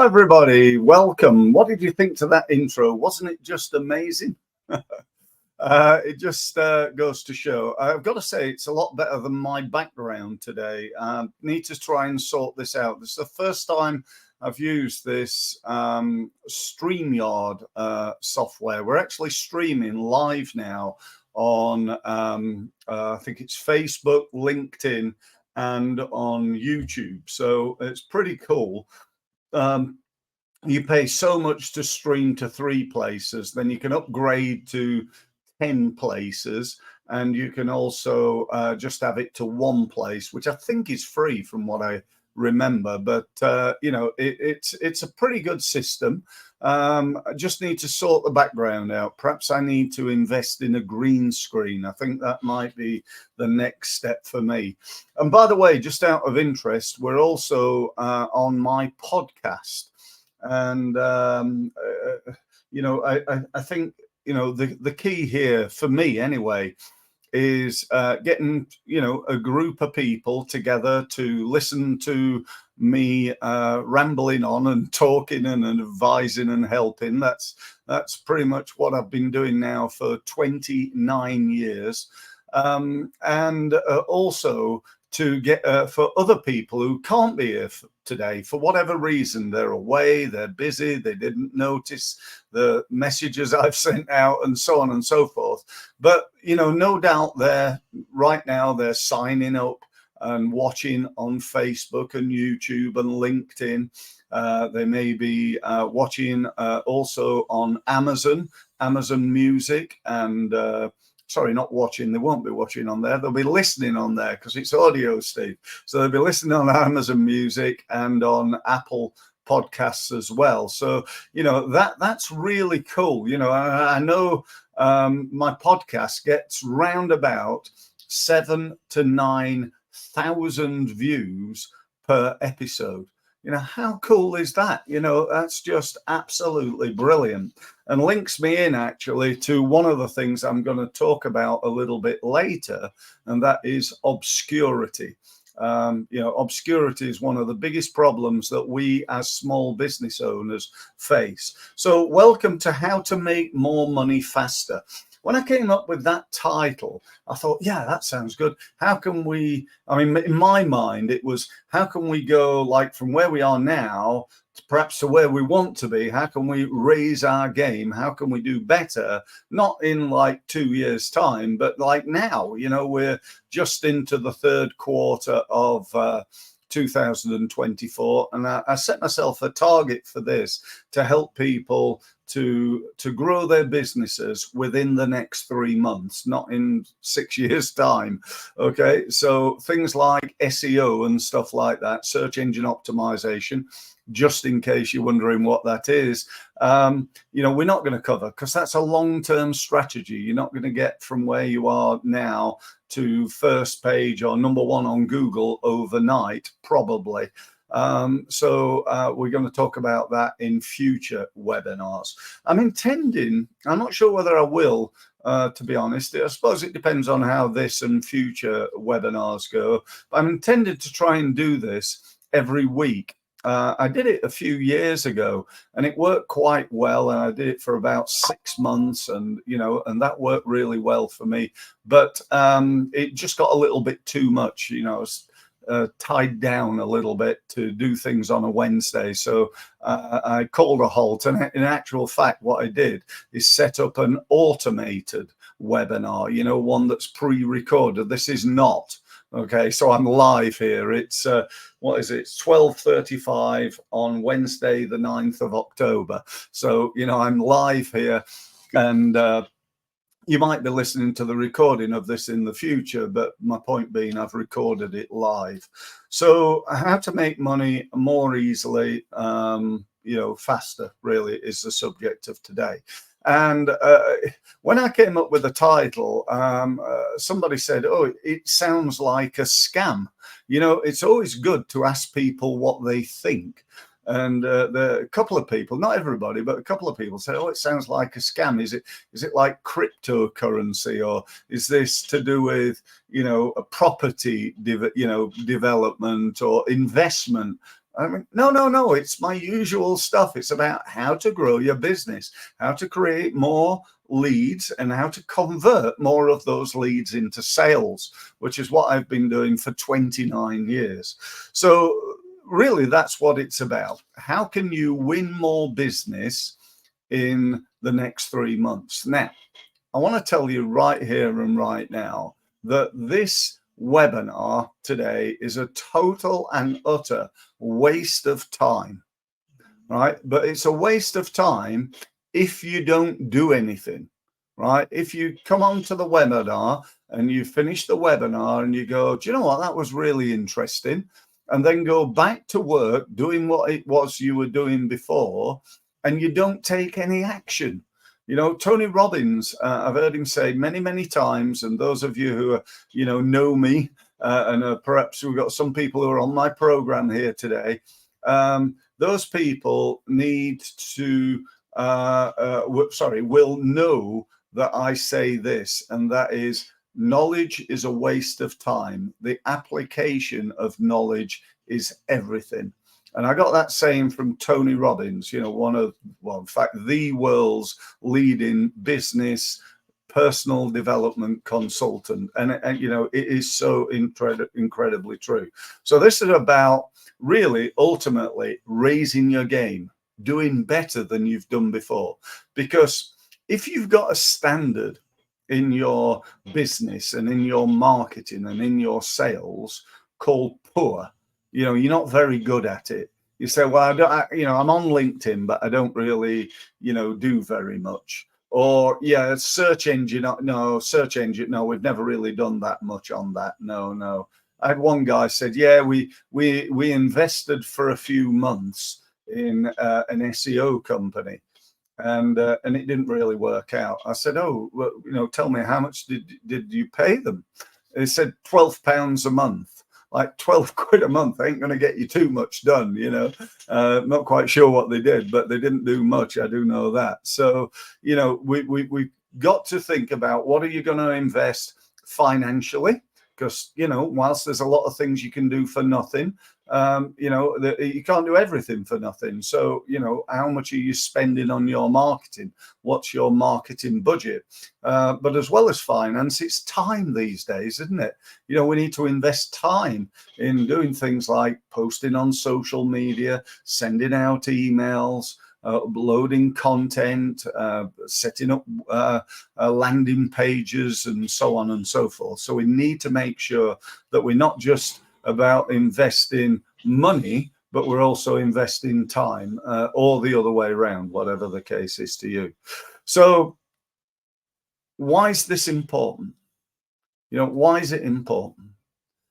Hello, everybody. Welcome. What did you think to that intro? Wasn't it just amazing? It just goes to show. I've got to say, it's a lot better than my background today. Need to try and sort this out. This is the first time I've used this StreamYard software. We're actually streaming live now on, I think it's Facebook, LinkedIn, and on YouTube. So it's pretty cool. You pay so much to stream to 3 places, then you can upgrade to 10 places, and you can also just have it to 1 place, which I think is free from what I remember. But you know, it's a pretty good system. I just need to sort the background out. Perhaps I need to invest in a green screen. I think that might be the next step for me. And by the way, just out of interest, we're also on my podcast. And you know, I think, you know, the key here for me anyway is getting, you know, a group of people together to listen to me rambling on and talking and advising and helping. That's pretty much what I've been doing now for 29 years. And also to get for other people who can't be here today for whatever reason. They're away, they're busy, they didn't notice the messages I've sent out, and so on and so forth. But you know, no doubt right now they're signing up and watching on Facebook and YouTube and LinkedIn. They may be watching also on Amazon Music, and sorry, not watching. They won't be watching on there. They'll be listening on there because it's audio, Steve. So they'll be listening on Amazon Music and on Apple Podcasts as well. So, you know, that's really cool. You know, I know my podcast gets round about 7,000 to 9,000 views per episode. You know, how cool is that? You know, that's just absolutely brilliant, and links me in actually to one of the things I'm going to talk about a little bit later, and that is obscurity. You know, obscurity is one of the biggest problems that we as small business owners face. So welcome to How to Make More Money Faster. When I came up with that title, I thought, yeah, that sounds good. How can we, I mean, in my mind, it was, how can we go like from where we are now to perhaps to where we want to be? How can we raise our game? How can we do better? Not in like 2 years' time, but like now. You know, we're just into the 3rd quarter of 2024, and I set myself a target for this to help people to grow their businesses within the next 3 months, not in 6 years' time. Okay, so things like SEO and stuff like that, search engine optimization, just in case you're wondering what that is, you know, we're not going to cover, because that's a long-term strategy. You're not going to get from where you are now to first page or number 1 on Google overnight, probably. So we're going to talk about that in future webinars. I'm not sure whether I will, to be honest. I suppose it depends on how this and future webinars go. But I'm intending to try and do this every week. I did it a few years ago and it worked quite well, and I did it for about 6 months, and you know, and that worked really well for me. But it just got a little bit too much, you know. Tied down a little bit to do things on a Wednesday, so I called a halt. And in actual fact, what I did is set up an automated webinar, you know, one that's pre-recorded. This is not. Okay, so I'm live here. It's what is it? It's 12:35 on Wednesday, the 9th of October. So, you know, I'm live here, and you might be listening to the recording of this in the future, but my point being, I've recorded it live. So how to make money more easily, you know, faster, really, is the subject of today. And when I came up with the title, somebody said, oh, it sounds like a scam. You know, it's always good to ask people what they think. And a couple of people, not everybody, but a couple of people say, oh, it sounds like a scam. Is it like cryptocurrency, or is this to do with, you know, a property, development or investment I mean, no, it's my usual stuff. It's about how to grow your business, how to create more leads, and how to convert more of those leads into sales, which is what I've been doing for 29 years. So really, that's what it's about. How can you win more business in the next 3 months? Now, I want to tell you right here and right now that this webinar today is a total and utter waste of time, right? But it's a waste of time if you don't do anything, right? If you come on to the webinar and you finish the webinar and you go, do you know what, that was really interesting, and then go back to work doing what it was you were doing before, and you don't take any action. You know, Tony Robbins, I've heard him say many, many times, and those of you who are, know me, and perhaps we've got some people who are on my program here today, those people need to, will know that I say this, and that is, knowledge is a waste of time. The application of knowledge is everything. And I got that saying from Tony Robbins, in fact, the world's leading business personal development consultant. And it is so incredibly true. So this is about really ultimately raising your game, doing better than you've done before. Because if you've got a standard in your business and in your marketing and in your sales called poor, you're not very good at it. You say, well, I'm on LinkedIn, but I don't really, do very much. Or, yeah, search engine. No, we've never really done that much on that. No. I had one guy said, yeah, we invested for a few months in an SEO company, and it didn't really work out. I said, oh, well, tell me, how much did you pay them? They said £12 a month. Like 12 quid a month ain't going to get you too much done, not quite sure what they did, but they didn't do much. I do know that. So, we've got to think about, what are you going to invest financially? Because, whilst there's a lot of things you can do for nothing, you can't do everything for nothing. So, how much are you spending on your marketing? What's your marketing budget? But as well as finance, it's time these days, isn't it? We need to invest time in doing things like posting on social media, sending out emails, uploading content, setting up landing pages, and so on and so forth. So we need to make sure that we're not just about investing money, but we're also investing time, or the other way around, whatever the case is to you. So why is this important? Why is it important?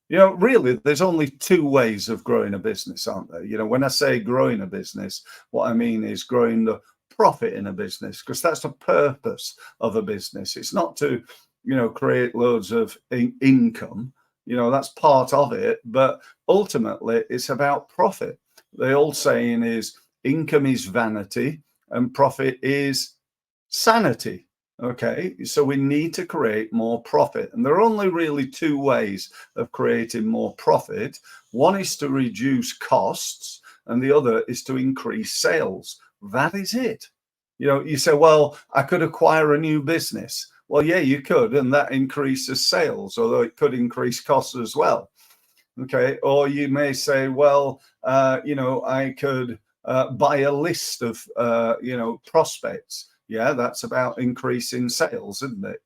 Really, there's only two ways of growing a business, aren't there? When I say growing a business, what I mean is growing the profit in a business, because that's the purpose of a business. It's not to, create loads of income. That's part of it, but ultimately it's about profit. The old saying is, income is vanity and profit is sanity. Okay, so we need to create more profit, and there are only really two ways of creating more profit. One is to reduce costs, and the other is to increase sales. That is it. You say, well, I could acquire a new business. Well, yeah, you could, and that increases sales, although it could increase costs as well. Okay, or you may say, well, I could buy a list of, prospects. Yeah, that's about increasing sales, isn't it?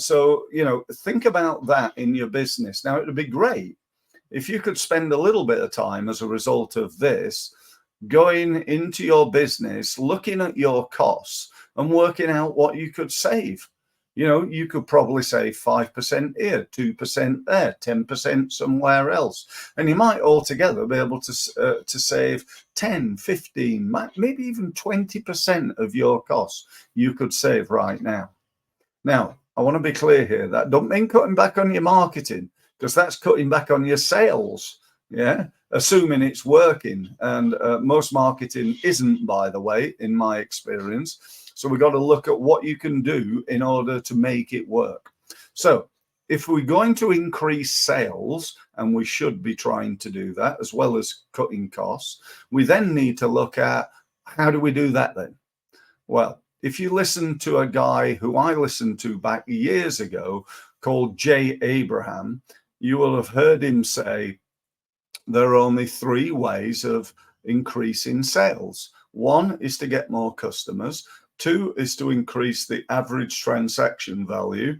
So, think about that in your business. Now, it would be great if you could spend a little bit of time as a result of this, going into your business, looking at your costs and working out what you could save. You could probably save 5% here, 2% there, 10% somewhere else. And you might altogether be able to save 10, 15, maybe even 20% of your costs you could save right now. Now, I want to be clear here. That don't mean cutting back on your marketing, because that's cutting back on your sales. Yeah, assuming it's working. And most marketing isn't, by the way, in my experience. So we've got to look at what you can do in order to make it work. So if we're going to increase sales, and we should be trying to do that as well as cutting costs, we then need to look at how do we do that then? Well, if you listen to a guy who I listened to back years ago called Jay Abraham, you will have heard him say there are only three ways of increasing sales. One is to get more customers. Two is to increase the average transaction value,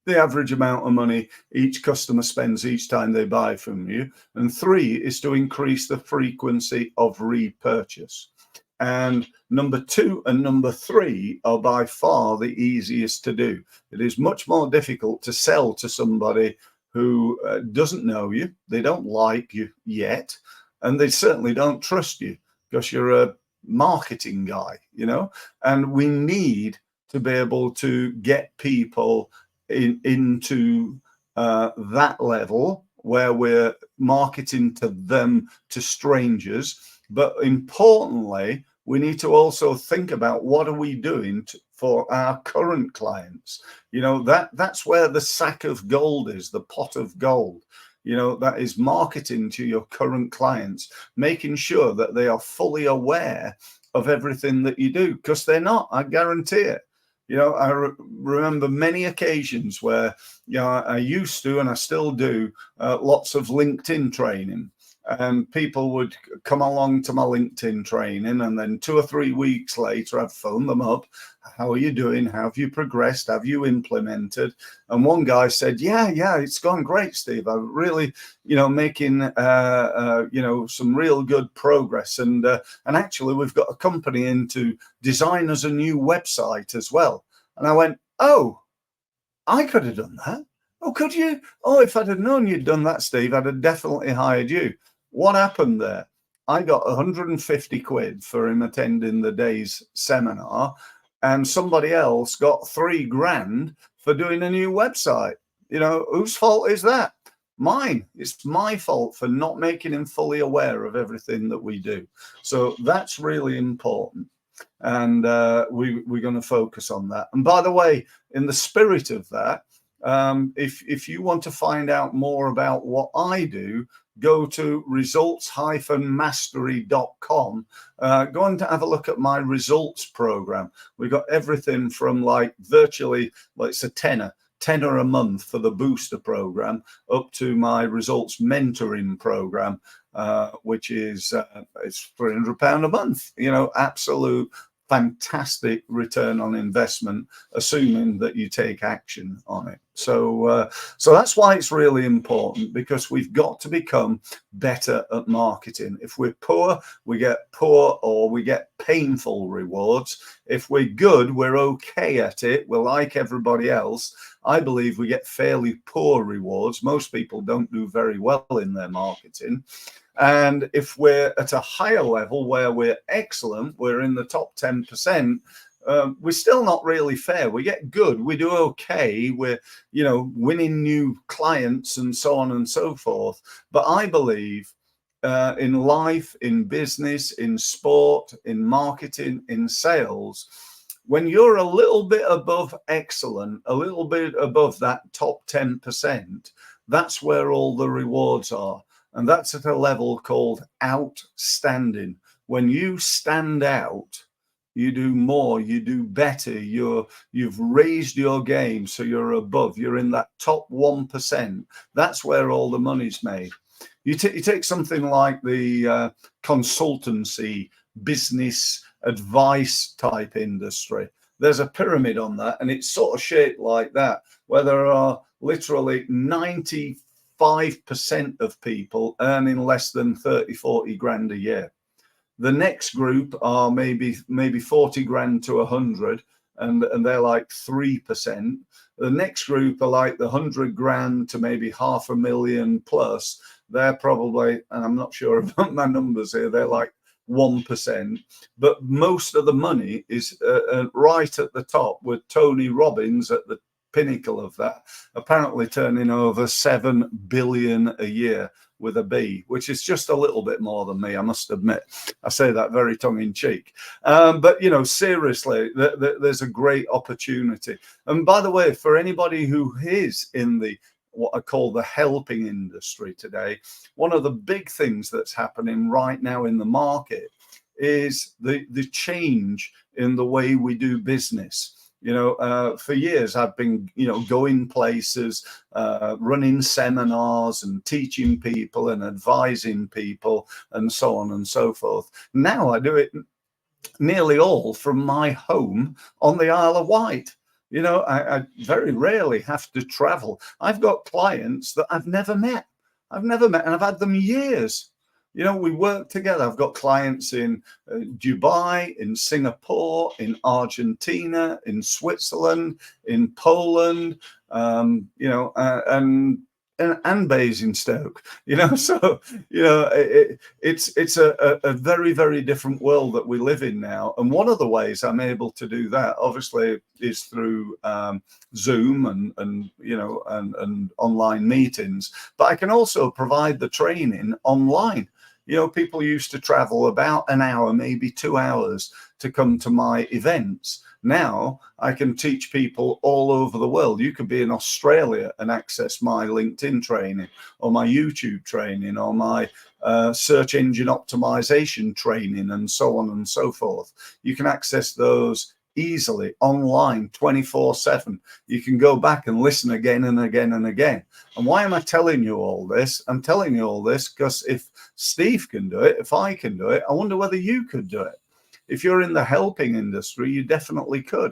the average amount of money each customer spends each time they buy from you. And three is to increase the frequency of repurchase. And number two and number three are by far the easiest to do. It is much more difficult to sell to somebody who doesn't know you, they don't like you yet, and they certainly don't trust you because you're a marketing guy, you know. And we need to be able to get people into that level where we're marketing to them, to strangers. But importantly, we need to also think about what are we doing for our current clients. You know, that's where the sack of gold is, the pot of gold. You know, that is marketing to your current clients, making sure that they are fully aware of everything that you do, because they're not, I guarantee it. You know, I remember many occasions where, you know, I used to, and I still do, lots of LinkedIn training. And people would come along to my LinkedIn training, and then 2 or 3 weeks later, I'd phone them up. How are you doing? How have you progressed? Have you implemented? And one guy said, yeah, it's gone great, Steve. I'm really, you know, making, you know, some real good progress. And actually, we've got a company in to design us a new website as well. And I went, oh, I could have done that. Oh, could you? Oh, if I'd have known you'd done that, Steve, I'd have definitely hired you. What happened there? I got 150 quid for him attending the day's seminar, and somebody else got 3 grand for doing a new website. You know, whose fault is that? Mine. It's my fault for not making him fully aware of everything that we do. So that's really important. And we're going to focus on that. And by the way, in the spirit of that, if you want to find out more about what I do, go to results-mastery.com. Go and have a look at my results program. We've got everything from like virtually, well, it's a tenner a month for the booster program, up to my results mentoring program, which is it's £300 a month. You know, absolute fantastic return on investment, assuming that you take action on it. So that's why it's really important, because we've got to become better at marketing. If we're poor, we get poor or we get painful rewards. If we're good, we're okay at it, we're like everybody else. I believe we get fairly poor rewards. Most people don't do very well in their marketing. And if we're at a higher level where we're excellent, we're in the top 10%, we're still not really fair. We get good, we do okay, we're, you know, winning new clients and so on and so forth. But I believe in life, in business, in sport, in marketing, in sales, when you're a little bit above excellent, a little bit above that top 10%, that's where all the rewards are. And that's at a level called outstanding. When you stand out, you do more, you do better, you've raised your game, so you're above, you're in that top 1%. That's where all the money's made. You take something like the consultancy, business advice type industry. There's a pyramid on that, and it's sort of shaped like that, where there are literally 95% of people earning less than 30-40 grand a year. The next group are maybe 40 grand to 100, and they're like 3%. The next group are like the 100 grand to maybe 500,000 plus. They're probably, and I'm not sure about my numbers here, they're like 1%. But most of the money is right at the top, with Tony Robbins at the pinnacle of that, apparently turning over 7 billion a year. with a B, which is just a little bit more than me, I must admit. I say that very tongue in cheek. But, you know, seriously, there's a great opportunity. And by the way, for anybody who is in the what I call the helping industry today, one of the big things that's happening right now in the market is the change in the way we do business. You know, for years I've been, you know, going places, running seminars and teaching people and advising people and so on and so forth. Now I do it nearly all from my home on the Isle of Wight. You know, I very rarely have to travel. I've got clients that I've never met. And I've had them years. You know, we work together. I've got clients in Dubai, in Singapore, in Argentina, in Switzerland, in Poland, you know, and Basingstoke, you know. So, you know, it's a very, very different world that we live in now. And one of the ways I'm able to do that, obviously, is through Zoom and you know, and online meetings. But I can also provide the training online. You know, people used to travel about an hour, maybe 2 hours to come to my events. Now I can teach people all over the world. You could be in Australia and access my LinkedIn training or my YouTube training or my search engine optimization training and so on and so forth. You can access those easily online 24/7. You can go back and listen again and again and again. And why am I telling you all this? I'm telling you all this because if Steve can do it, if I can do it, I wonder whether you could do it. If you're in the helping industry, you definitely could.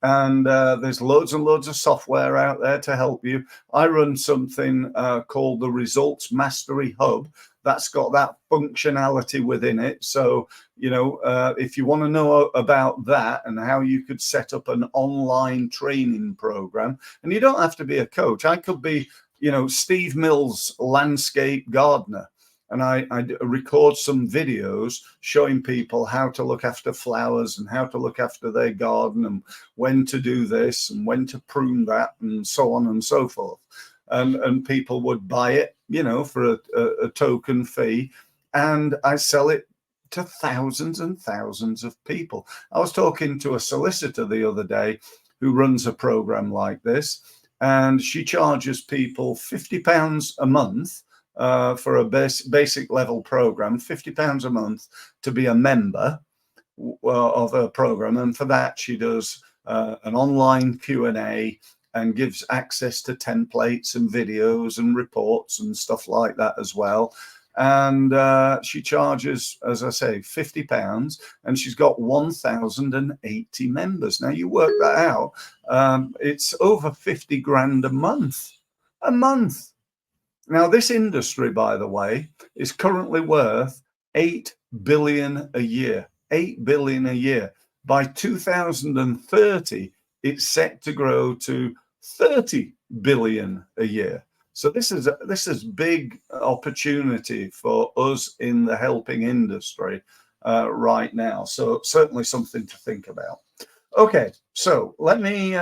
And there's loads and loads of software out there to help you. I run something called the Results Mastery Hub. That's got that functionality within it. So, you know, if you want to know about that and how you could set up an online training program, and you don't have to be a coach. I could be, you know, Steve Mills, landscape gardener. And I record some videos showing people how to look after flowers and how to look after their garden and when to do this and when to prune that and so on and so forth. And people would buy it, you know, for a token fee. And I sell it to thousands and thousands of people. I was talking to a solicitor the other day who runs a program like this, and she charges people £50 a month for a basic level program, £50 a month to be a member of her program. And for that, she does an online Q&A and gives access to templates and videos and reports and stuff like that as well. And she charges, as I say, £50, and she's got 1,080 members. Now you work that out. It's over 50 grand a month. A month. Now, this industry, by the way, is currently worth 8 billion a year. 8 billion a year. By 2030, it's set to grow to 30 billion a year. So this is big opportunity for us in the helping industry right now. So certainly something to think about. Okay, so let me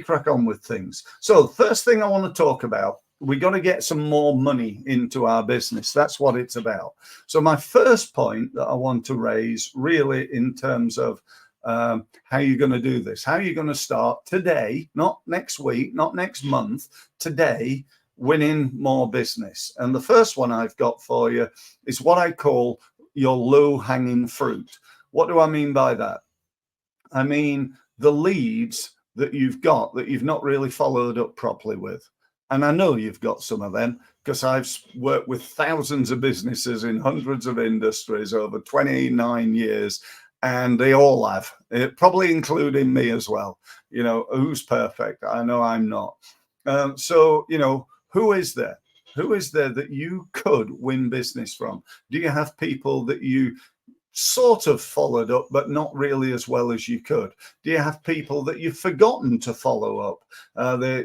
crack on with things. So first thing I want to talk about, we got to get some more money into our business. That's what it's about. So my first point that I want to raise, really, in terms of how you're going to do this, how you're going to start today, not next week, not next month, today, winning more business. And the first one I've got for you is what I call your low-hanging fruit. What do I mean by that? I mean the leads that you've got that you've not really followed up properly with. And I know you've got some of them because I've worked with thousands of businesses in hundreds of industries over 29 years, and they all have, probably including me as well. You know, who's perfect? I know I'm not. So, you know, who is there? Who is there that you could win business from? Do you have people that you sort of followed up, but not really as well as you could? Do you have people that you've forgotten to follow up?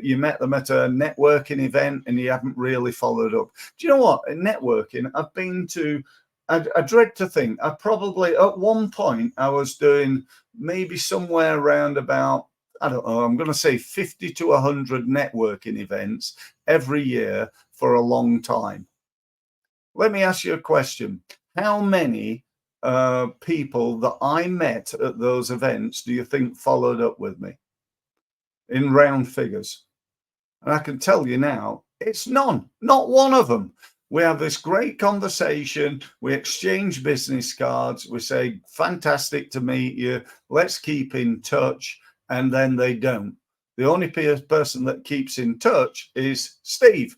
You met them at a networking event and you haven't really followed up. Do you know what? In networking, I've been to, I dread to think, I probably, at one point, I was doing maybe somewhere around about, I don't know, I'm going to say 50 to 100 networking events every year for a long time. Let me ask you a question. How many people that I met at those events do you think followed up with me in round figures? And I can tell you now, it's none, not one of them. We have this great conversation. We exchange business cards. We say, fantastic to meet you. Let's keep in touch. And then they don't. The only person that keeps in touch is Steve.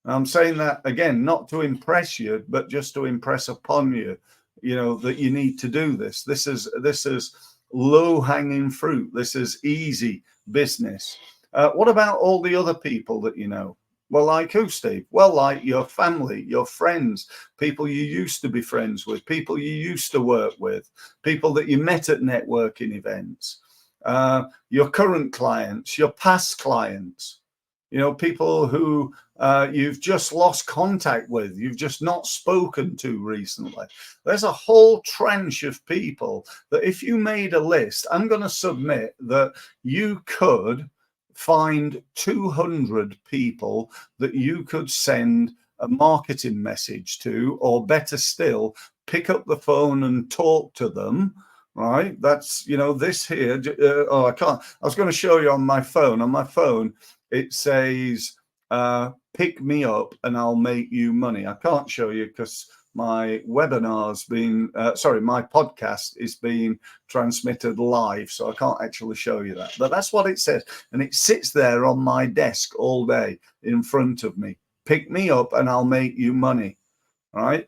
I'm saying that again, not to impress you, but just to impress upon you, that you need to do this. This is low hanging fruit. This is easy business. What about all the other people that you know? Well, like who, Steve? Well, like your family, your friends, people you used to be friends with, people you used to work with, people that you met at networking events, your current clients, your past clients, people who you've just lost contact with, you've just not spoken to recently. There's a whole trench of people that if you made a list, I'm going to submit that you could find 200 people that you could send a marketing message to, or better still, pick up the phone and talk to them. Right? That's, this here. Oh, I can't. I was going to show you on my phone. On my phone, it says, pick me up and I'll make you money. I can't show you because my webinar's being, my podcast is being transmitted live. So I can't actually show you that. But that's what it says. And it sits there on my desk all day in front of me. Pick me up and I'll make you money. Right?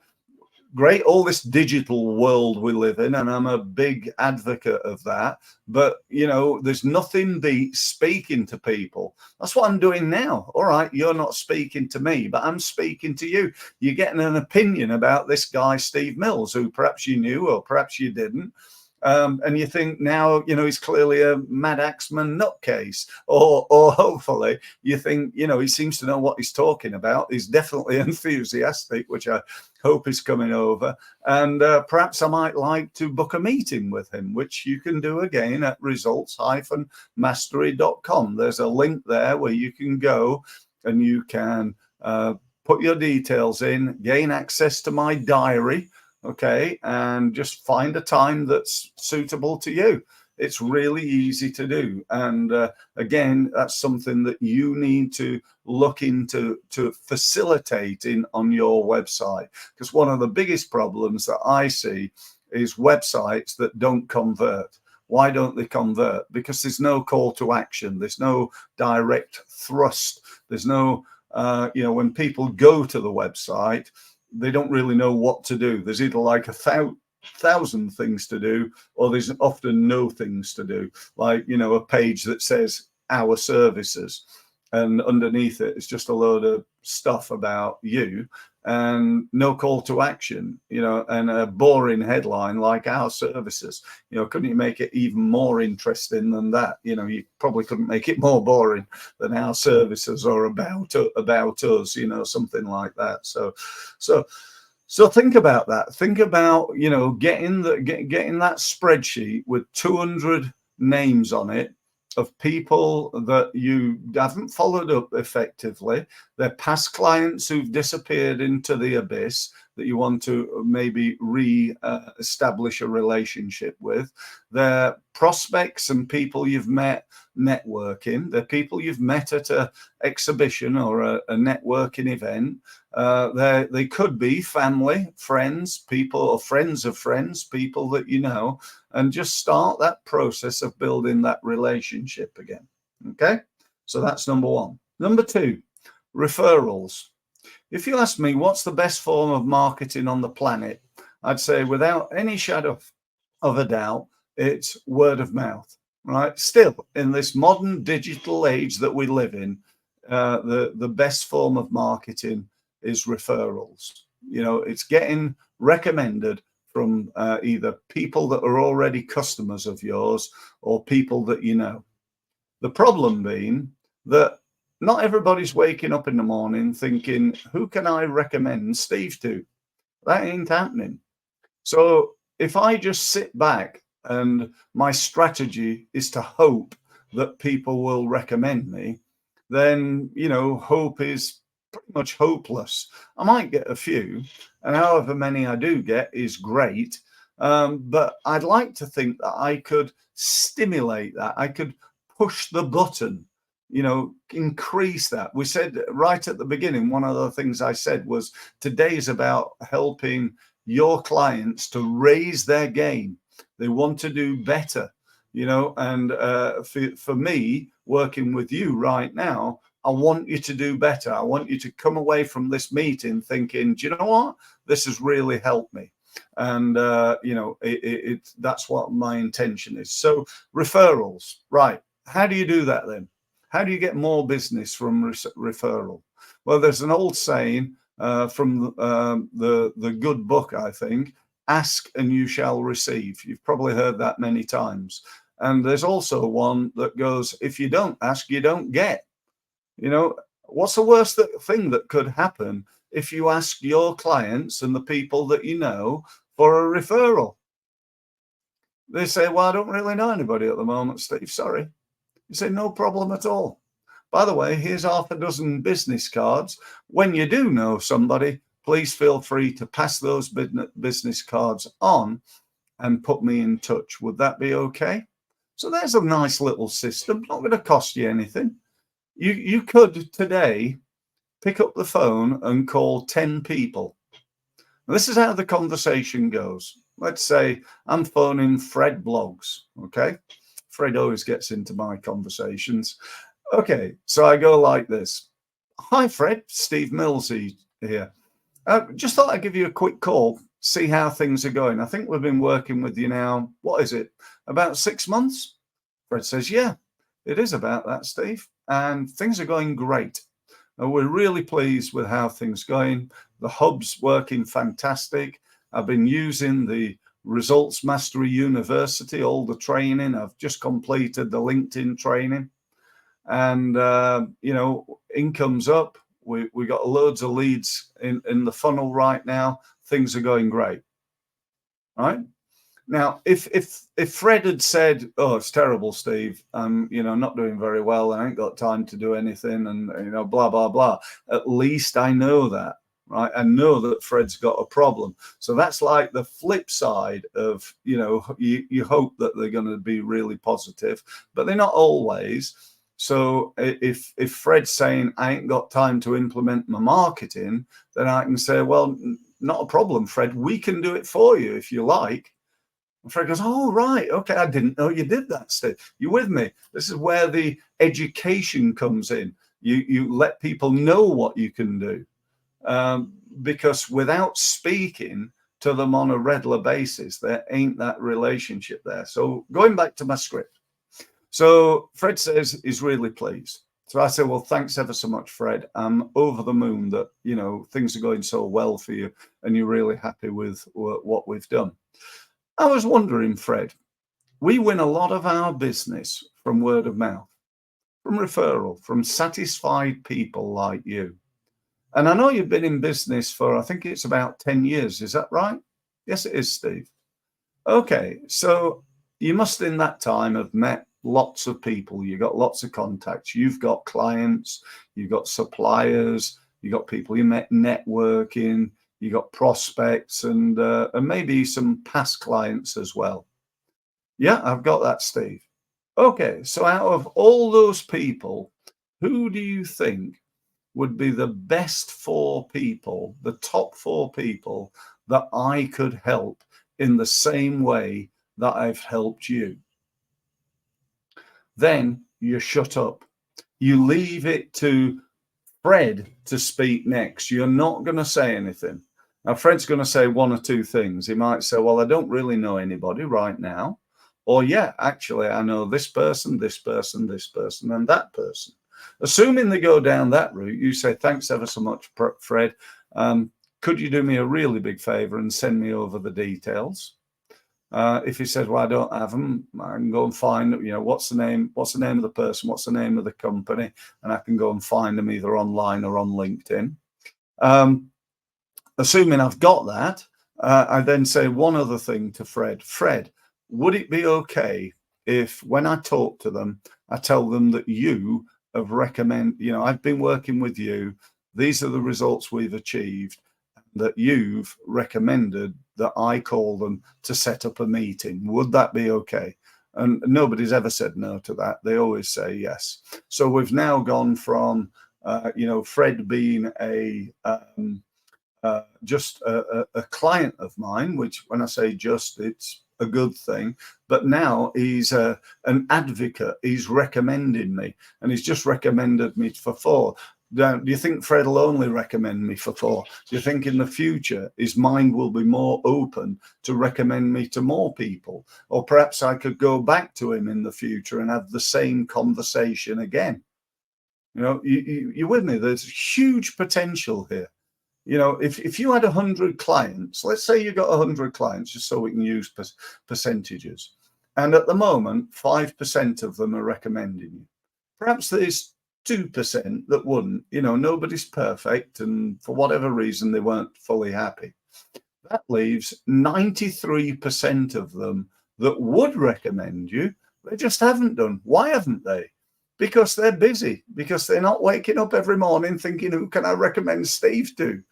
Great, all this digital world we live in, and I'm a big advocate of that. But, there's nothing beats speaking to people. That's what I'm doing now. All right, you're not speaking to me, but I'm speaking to you. You're getting an opinion about this guy, Steve Mills, who perhaps you knew or perhaps you didn't. And you think now, he's clearly a Mad Axeman nutcase, or hopefully you think, he seems to know what he's talking about. He's definitely enthusiastic, which I hope is coming over. And perhaps I might like to book a meeting with him, which you can do again at results-mastery.com. There's a link there where you can go and you can put your details in, gain access to my diary. Okay, and just find a time that's suitable to you. It's really easy to do. And again, that's something that you need to look into to facilitating on your website. Because one of the biggest problems that I see is websites that don't convert. Why don't they convert? Because there's no call to action. There's no direct thrust. There's no, when people go to the website, they don't really know what to do. There's either like 1,000 things to do, or there's often no things to do. Like, a page that says our services, and underneath it is just a load of stuff about you and no call to action, and a boring headline like our services. Couldn't you make it even more interesting than that? You probably couldn't make it more boring than our services or about us, something like that. So think about that. Think about, getting that spreadsheet with 200 names on it of people that you haven't followed up effectively. They're past clients who've disappeared into the abyss that you want to maybe re-establish a relationship with. They're prospects and people you've met networking. They're people you've met at an exhibition or a networking event. They could be family, friends, people, or friends of friends, people that you know, and just start that process of building that relationship again. Okay, so that's number one. Number two, referrals. If you ask me what's the best form of marketing on the planet, I'd say without any shadow of a doubt, it's word of mouth, right? Still, in this modern digital age that we live in, the best form of marketing is referrals. It's getting recommended from either people that are already customers of yours or people that you know. The problem being that not everybody's waking up in the morning thinking, who can I recommend Steve to? That ain't happening. So if I just sit back and my strategy is to hope that people will recommend me, then, hope is pretty much hopeless. I might get a few, and however many I do get is great. But I'd like to think that I could stimulate that. I could push the button, increase that. We said right at the beginning, one of the things I said was today's about helping your clients to raise their game. They want to do better, and for me, working with you right now, I want you to do better. I want you to come away from this meeting thinking, do you know what? This has really helped me. And, that's what my intention is. So referrals, right. How do you do that then? How do you get more business from referral? Well, there's an old saying from the good book, I think, ask and you shall receive. You've probably heard that many times. And there's also one that goes, if you don't ask, you don't get. What's the worst thing that could happen if you ask your clients and the people that you know for a referral? They say, well, I don't really know anybody at the moment, Steve, sorry. You say, no problem at all. By the way, here's half a dozen business cards. When you do know somebody, please feel free to pass those business cards on and put me in touch. Would that be okay? So there's a nice little system, not going to cost you anything. You could today pick up the phone and call 10 people. Now, this is how the conversation goes. Let's say I'm phoning Fred Blogs, okay? Fred always gets into my conversations. Okay, so I go like this. Hi, Fred. Steve Millsy here. Just thought I'd give you a quick call, see how things are going. I think we've been working with you now, what is it, about 6 months? Fred says, yeah, it is about that, Steve. And things are going great. We're really pleased with how things are going. The hub's working fantastic. I've been using the Results Mastery University, all the training. I've just completed the LinkedIn training. And, income's up. We got loads of leads in the funnel right now. Things are going great. Right? Now, if Fred had said, "Oh, it's terrible, Steve. Not doing very well. I ain't got time to do anything," and blah blah blah. At least I know that, right? I know that Fred's got a problem. So that's like the flip side of you hope that they're going to be really positive, but they're not always. So if Fred's saying I ain't got time to implement my marketing, then I can say, well, not a problem, Fred. We can do it for you if you like. And Fred goes, oh, right. Okay. I didn't know you did that, Steve. You with me? This is where the education comes in. You let people know what you can do. Because without speaking to them on a regular basis, there ain't that relationship there. So going back to my script. So Fred says he's really pleased. So I said, well, thanks ever so much, Fred. I'm over the moon that, things are going so well for you and you're really happy with what we've done. I was wondering, Fred, we win a lot of our business from word of mouth, from referral, from satisfied people like you. And I know you've been in business for, I think it's about 10 years. Is that right? Yes, it is, Steve. Okay. So you must in that time have met lots of people. You got lots of contacts. You've got clients, you've got suppliers, you got people you met networking, you got prospects and maybe some past clients as well. Yeah, I've got that, Steve. Okay, so out of all those people, who do you think would be the best 4 people, the top 4 people that I could help in the same way that I've helped you? Then you shut up. You leave it to Fred to speak next. You're not going to say anything. Now, Fred's going to say 1 or 2 things. He might say, well, I don't really know anybody right now. Or, yeah, actually, I know this person, this person, this person, and that person. Assuming they go down that route, you say, thanks ever so much, Fred. Could you do me a really big favor and send me over the details? If he says, well, I don't have them, I can go and find, what's the name of the person, what's the name of the company, and I can go and find them either online or on LinkedIn. Assuming I've got that, I then say one other thing to Fred. Fred, would it be okay if when I talk to them, I tell them that you have recommended, I've been working with you, these are the results we've achieved, that you've recommended that I call them to set up a meeting. Would that be okay? And nobody's ever said no to that. They always say yes. So we've now gone from, Fred being just a client of mine, which when I say just, it's a good thing. But now he's an advocate. He's recommending me, and he's just recommended me for 4. Do you think Fred will only recommend me for 4? Do you think in the future his mind will be more open to recommend me to more people? Or perhaps I could go back to him in the future and have the same conversation again. You with me? There's huge potential here. If you had 100 clients, let's say you got 100 clients, just so we can use percentages, and at the moment 5% of them are recommending you. Perhaps there's 2% that wouldn't. Nobody's perfect, and for whatever reason they weren't fully happy. That leaves 93% of them that would recommend you. They just haven't done. Why haven't they? Because they're busy, because they're not waking up every morning thinking, who can I recommend Steve to?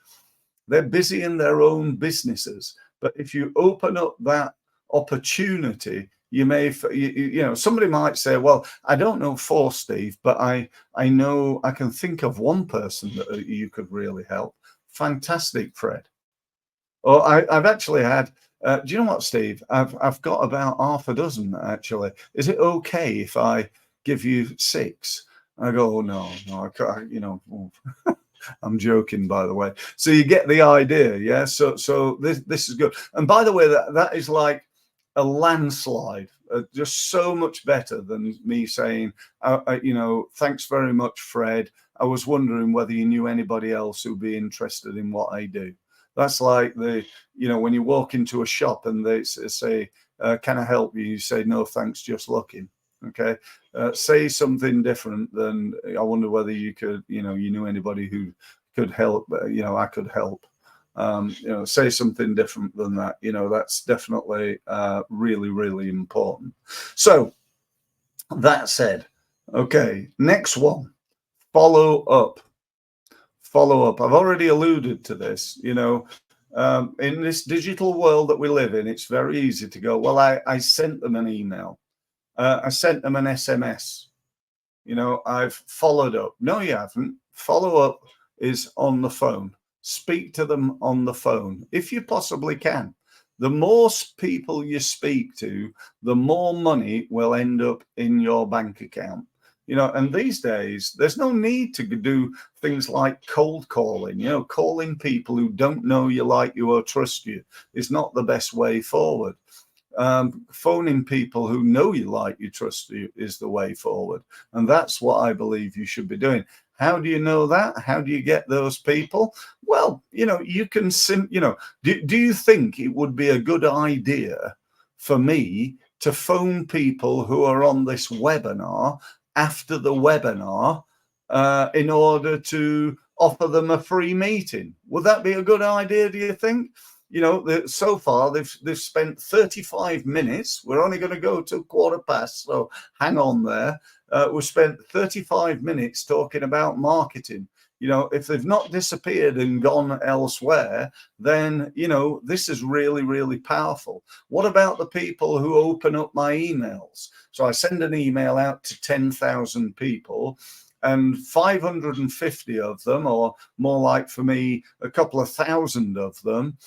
They're busy in their own businesses. But if you open up that opportunity, you may, somebody might say, well, I don't know 4, Steve, but I know I can think of one person that you could really help. Fantastic, Fred. Or I've actually had, do you know what, Steve? I've got about half a dozen, actually. Is it okay if I give you 6? I go, oh, no, I can't, I'm joking, by the way. So you get the idea, yeah? So this is good. And by the way, that is like a landslide, just so much better than me saying, thanks very much, Fred. I was wondering whether you knew anybody else who'd be interested in what I do. That's like when you walk into a shop and they say, can I help you? You say, no, thanks, just looking. Okay. Say something different than, I wonder whether you could, you knew anybody who could help, I could help. Say something different than that. That's definitely really, really important. So that said, okay, next one, follow up. Follow up. I've already alluded to this. In this digital world that we live in, it's very easy to go, well, I sent them an email. I sent them an SMS. I've followed up. No, you haven't. Follow up is on the phone. Speak to them on the phone if you possibly can. The more people you speak to, the more money will end up in your bank account. And these days, there's no need to do things like cold calling. Calling people who don't know you, like you, or trust you is not the best way forward. Phoning people who know you, like you, trust you is the way forward. And that's what I believe you should be doing. How do you know that? How do you get those people? Well, you can, do you think it would be a good idea for me to phone people who are on this webinar after the webinar in order to offer them a free meeting? Would that be a good idea, do you think? So far they've spent 35 minutes. We're only going to go to 1:15, so hang on there. We've spent 35 minutes talking about marketing. If they've not disappeared and gone elsewhere, then, this is really, really powerful. What about the people who open up my emails? So I send an email out to 10,000 people, and 550 of them, or more like for me, a couple of thousand of them,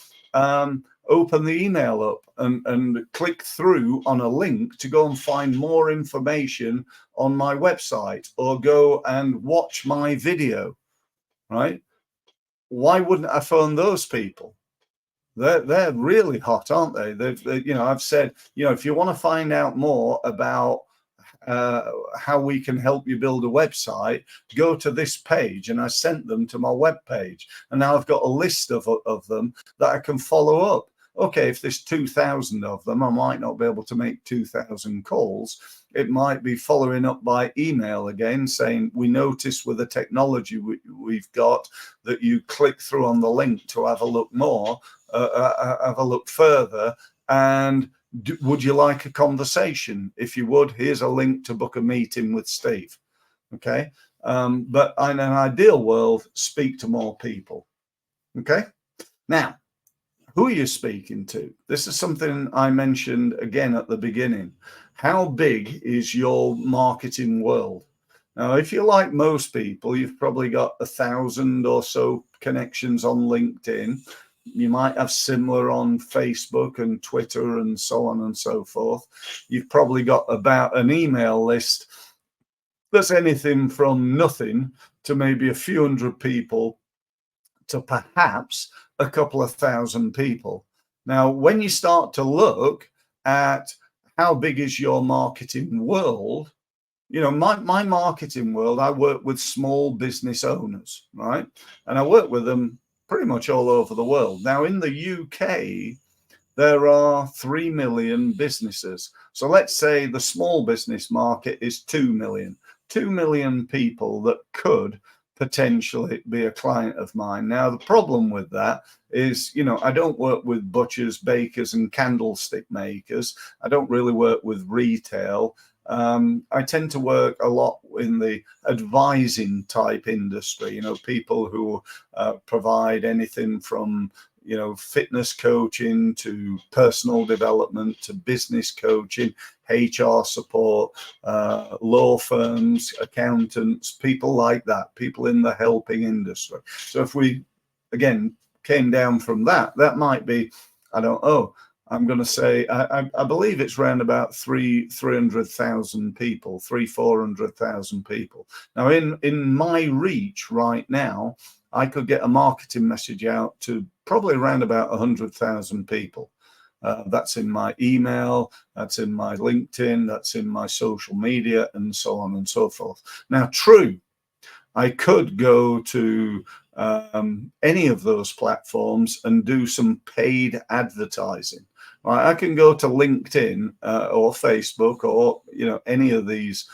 open the email up and click through on a link to go and find more information on my website, or go and watch my video, right? Why wouldn't I phone those people? They're really hot, aren't they? I've said, if you want to find out more about how we can help you build a website, go to this page. And I sent them to my web page, and now I've got a list of them that I can follow up. Okay, if there's 2,000 of them, I might not be able to make 2,000 calls. It might be following up by email again, saying, we notice with the technology we've got that you click through on the link to have a look more, have a look further, and would you like a conversation? If you would, here's a link to book a meeting with Steve. Okay. But in an ideal world, speak to more people. Okay. Now, who are you speaking to? This is something I mentioned again at the beginning. How big is your marketing world? Now, if you're like most people, you've probably got 1,000 or so connections on LinkedIn. You might have similar on Facebook and Twitter and so on and so forth. You've probably got about an email list that's anything from nothing to maybe a few hundred people to perhaps a couple of thousand people. Now, when you start to look at how big is your marketing world, you know, my marketing world, I work with small business owners, right? And I work with them pretty much all over the world. Now, in the UK, there are 3 million businesses. So let's say the small business market is 2 million. 2 million people that could potentially be a client of mine. Now, the problem with that is, you know, I don't work with butchers, bakers, and candlestick makers. I don't really work with retail. I tend to work a lot in the advising type industry, you know, people who provide anything from, you know, fitness coaching to personal development to business coaching, HR support, law firms, accountants, people like that, people in the helping industry. So if we, again, came down from that, that might be, I don't know, I'm going to say, I believe it's around about 300,000 people, 400,000 people. Now, in my reach right now, I could get a marketing message out to probably around about 100,000 people. That's in my email, that's in my LinkedIn, that's in my social media, and so on and so forth. Now, true, I could go to any of those platforms and do some paid advertising. Right? I can go to LinkedIn or Facebook or, you know, any of these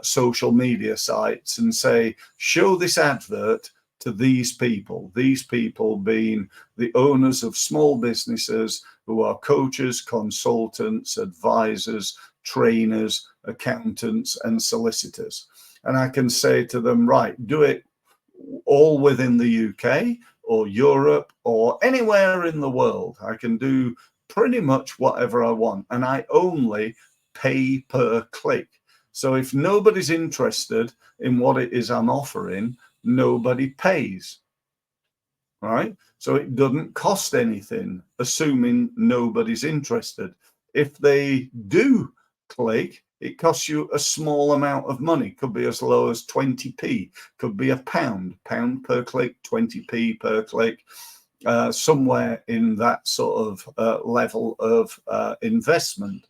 social media sites and say, show this advert to these people being the owners of small businesses who are coaches, consultants, advisors, trainers, accountants, and solicitors. And I can say to them, right, do it all within the UK or Europe or anywhere in the world. I can do pretty much whatever I want, and I only pay per click. So if nobody's interested in what it is I'm offering, nobody pays, right? So it doesn't cost anything, assuming nobody's interested. If they do click, it costs you a small amount of money. Could be as low as 20p, could be a pound per click, 20p per click, somewhere in that sort of level of investment.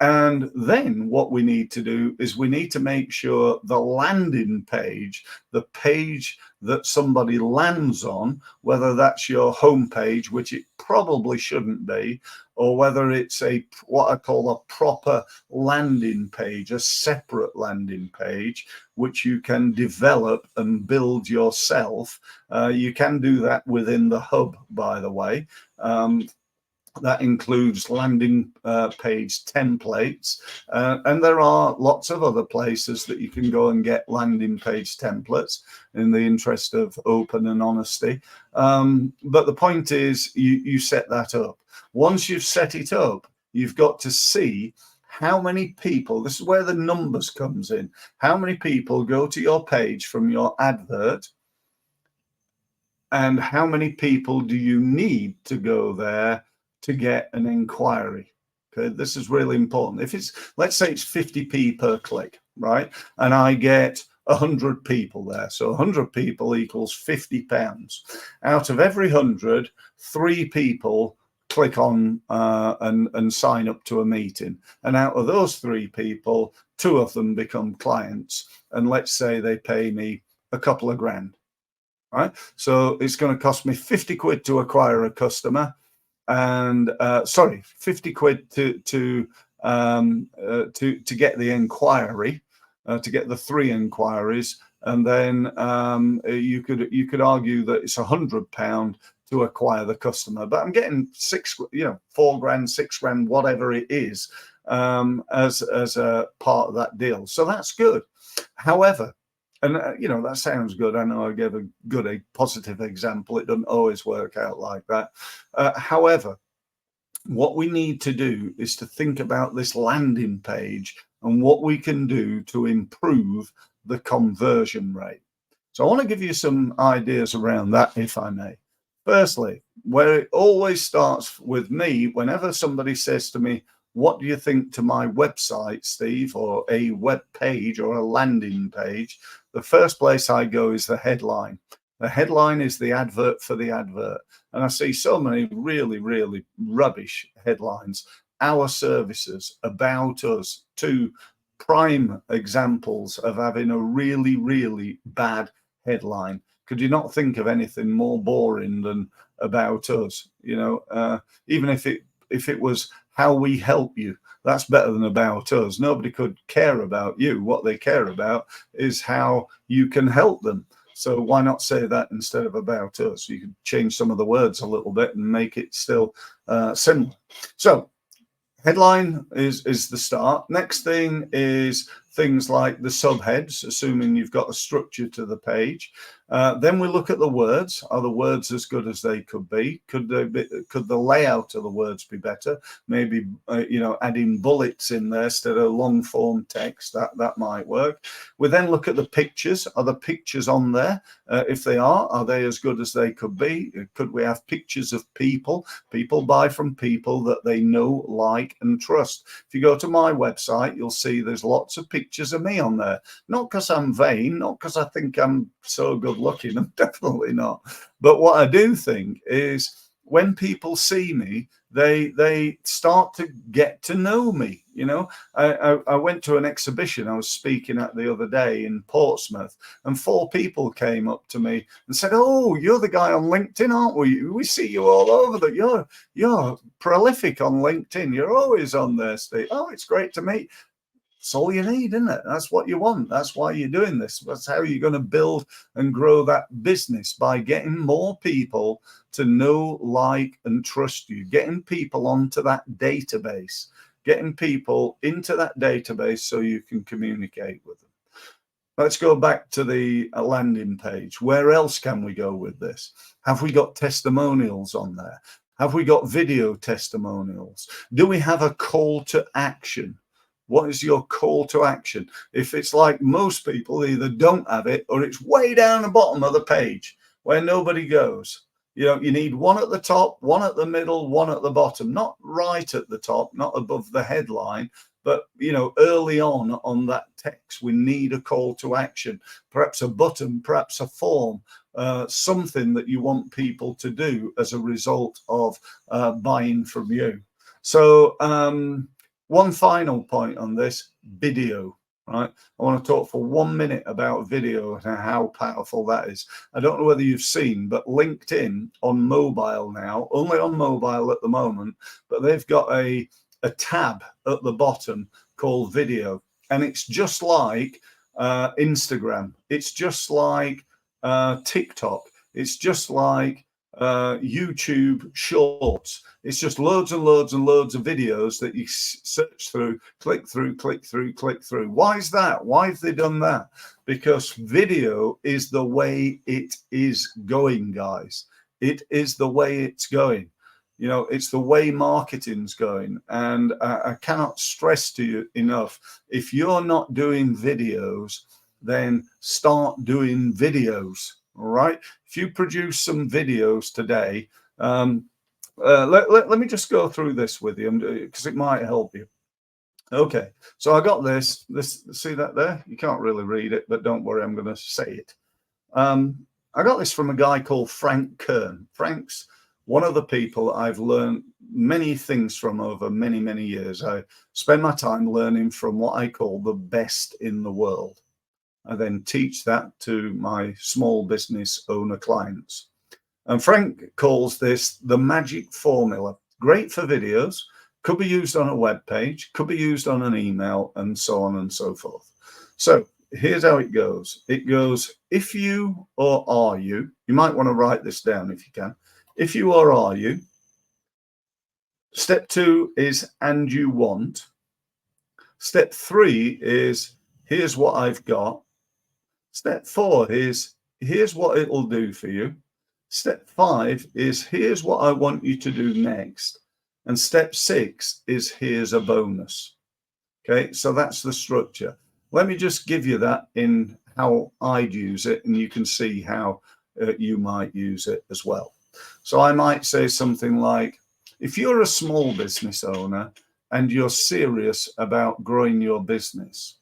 And then what we need to do is we need to make sure the landing page, the page that somebody lands on, whether that's your home page, which it probably shouldn't be, or whether it's a what I call a proper landing page, a separate landing page, which you can develop and build yourself. You can do that within the hub, by the way. That includes landing page templates. And there are lots of other places that you can go and get landing page templates in the interest of open and honesty. But the point is, you set that up. Once you've set it up, you've got to see how many people, this is where the numbers comes in, how many people go to your page from your advert, and how many people do you need to go there to get an inquiry. Okay, this is really important. If it's, let's say it's 50p per click, right? And I get 100 people there. So 100 people equals £50. Out of every 100, 3 people click on and sign up to a meeting. And out of those 3 people, 2 of them become clients. And let's say they pay me a couple of grand, right? So it's going to cost me 50 quid to acquire a customer. And 50 quid to get the inquiry, to get the 3 inquiries, and then you could argue that it's £100 to acquire the customer. But I'm getting 4 grand, 6 grand, whatever it is, as a part of that deal. So that's good. However, And that sounds good. I know I gave a positive example. It doesn't always work out like that. However, what we need to do is to think about this landing page and what we can do to improve the conversion rate. So I want to give you some ideas around that, if I may. Firstly, where it always starts with me, whenever somebody says to me, what do you think to my website, Steve, or a web page or a landing page? The first place I go is the headline. The headline is the advert for the advert. And I see so many really, really rubbish headlines. Our services, about us, two prime examples of having a really, really bad headline. Could you not think of anything more boring than about us? Even if it was how we help you, that's better than about us. Nobody could care about you. What they care about is how you can help them. So why not say that instead of about us? You could change some of the words a little bit and make it still similar. So headline is the start. Next thing is things like the subheads, assuming you've got a structure to the page. Then we look at the words. Are the words as good as they could be? Could the layout of the words be better? Maybe adding bullets in there instead of long form text. That might work. We then look at the pictures. Are the pictures on there? If they are they as good as they could be? Could we have pictures of people? People buy from people that they know, like, and trust. If you go to my website, you'll see there's lots of pictures of me on there. Not because I'm vain, not because I think I'm so good looking. I'm definitely not. But what I do think is when people see me, they start to get to know me. I went to an exhibition I was speaking at the other day in Portsmouth, and 4 people came up to me and said, "Oh, you're the guy on LinkedIn, aren't we? We see you all over. That you're prolific on LinkedIn. You're always on there, Steve. Oh, it's great to meet." It's all you need, isn't it? That's what you want. That's why you're doing this. That's how you're going to build and grow that business, by getting more people to know, like, and trust you, getting people onto that database, getting people into that database so you can communicate with them. Let's go back to the landing page. Where else can we go with this? Have we got testimonials on there? Have we got video testimonials? Do we have a call to action? What is your call to action? If it's like most people, they either don't have it or it's way down the bottom of the page where nobody goes. You need one at the top, one at the middle, one at the bottom, not right at the top, not above the headline, but early on that text. We need a call to action, perhaps a button, perhaps a form, something that you want people to do as a result of buying from you. So one final point on this: video. Right, I want to talk for 1 minute about video and how powerful that is. I don't know whether you've seen, but LinkedIn on mobile now, only on mobile at the moment, but they've got a tab at the bottom called video, and it's just like Instagram, it's just like TikTok, it's just like YouTube Shorts. It's just loads and loads and loads of videos that you search through, click through, click through, click through. Why is that? Why have they done that? Because video is the way it is going, guys. It is the way it's going. It's the way marketing's going. And I cannot stress to you enough, if you're not doing videos, then start doing videos. All right. If you produce some videos today, let me just go through this with you because it might help you. Okay. So I got this, see that there? You can't really read it, but don't worry, I'm going to say it. I got this from a guy called Frank Kern. Frank's one of the people I've learned many things from over many, many years. I spend my time learning from what I call the best in the world. I then teach that to my small business owner clients. And Frank calls this the magic formula. Great for videos, could be used on a web page, could be used on an email, and so on and so forth. So here's how it goes. It goes, if you or are you might want to write this down if you can. If you or are you. Step 2 is, and you want. Step 3 is, here's what I've got. Step 4 is here's what it'll do for you. Step 5 is here's what I want you to do next. And step 6 is here's a bonus. Okay, so that's the structure. Let me just give you that in how I'd use it, and you can see how you might use it as well. So I might say something like, if you're a small business owner and you're serious about growing your business,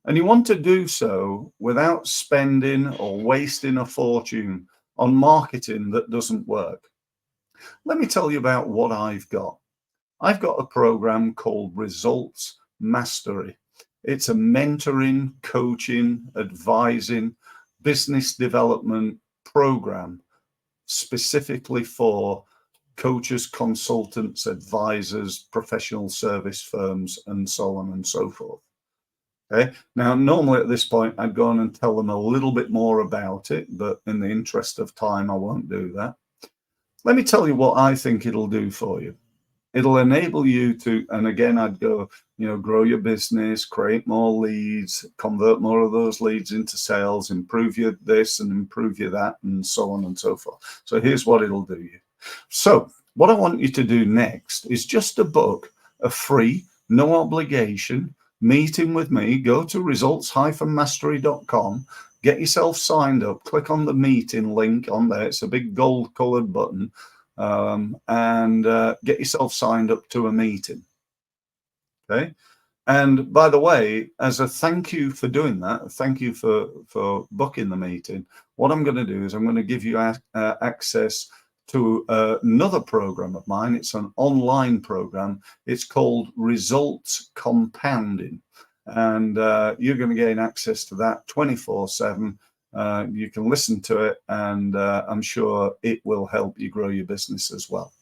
and you want to do so without spending or wasting a fortune on marketing that doesn't work, let me tell you about what I've got. I've got a program called Results Mastery. It's a mentoring, coaching, advising, business development program specifically for coaches, consultants, advisors, professional service firms, and so on and so forth. Okay. Now, normally at this point, I'd go on and tell them a little bit more about it, but in the interest of time, I won't do that. Let me tell you what I think it'll do for you. It'll enable you to, and again, I'd go, grow your business, create more leads, convert more of those leads into sales, improve your this and improve your that, and so on and so forth. So here's what it'll do you. So what I want you to do next is just to book a free, no obligation meeting with me. Go to results-mastery.com, get yourself signed up, click on the meeting link on there. It's a big gold colored button. And get yourself signed up to a meeting. Okay. And by the way, as a thank you for doing that, thank you for booking the meeting, what I'm going to do is I'm going to give you access to another program of mine. It's an online program. It's called Results Compounding. And you're going to gain access to that 24/7. You can listen to it, and I'm sure it will help you grow your business as well.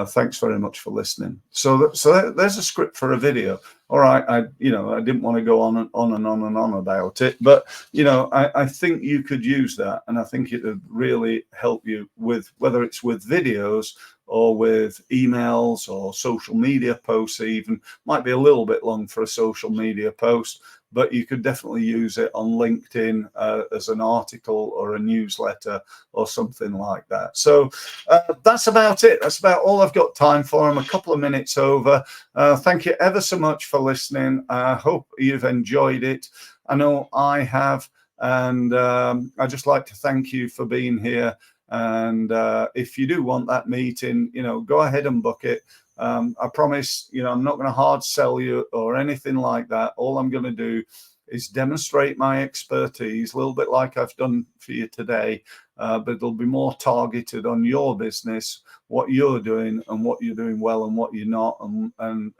Thanks very much for listening. So there's a script for a video. All right, I didn't want to go on and on and on and on about it, but I think you could use that, and I think it would really help you with whether it's with videos or with emails or social media posts. Even might be a little bit long for a social media post, but you could definitely use it on LinkedIn as an article or a newsletter or something like that. So that's about it. That's about all I've got time for. I'm a couple of minutes over. Thank you ever so much for listening. I hope you've enjoyed it. I know I have. And I'd just like to thank you for being here. And if you do want that meeting, go ahead and book it. I promise, I'm not going to hard sell you or anything like that. All I'm going to do is demonstrate my expertise, a little bit like I've done for you today, but it'll be more targeted on your business, what you're doing and what you're doing well and what you're not, and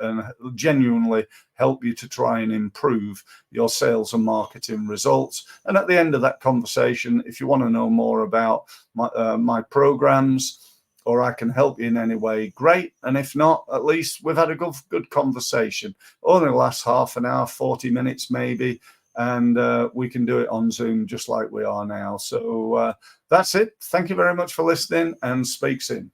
genuinely help you to try and improve your sales and marketing results. And at the end of that conversation, if you want to know more about my programs, or I can help you in any way, great. And if not, at least we've had a good conversation. Only lasts half an hour, 40 minutes maybe, and we can do it on Zoom just like we are now. So that's it. Thank you very much for listening, and speak soon.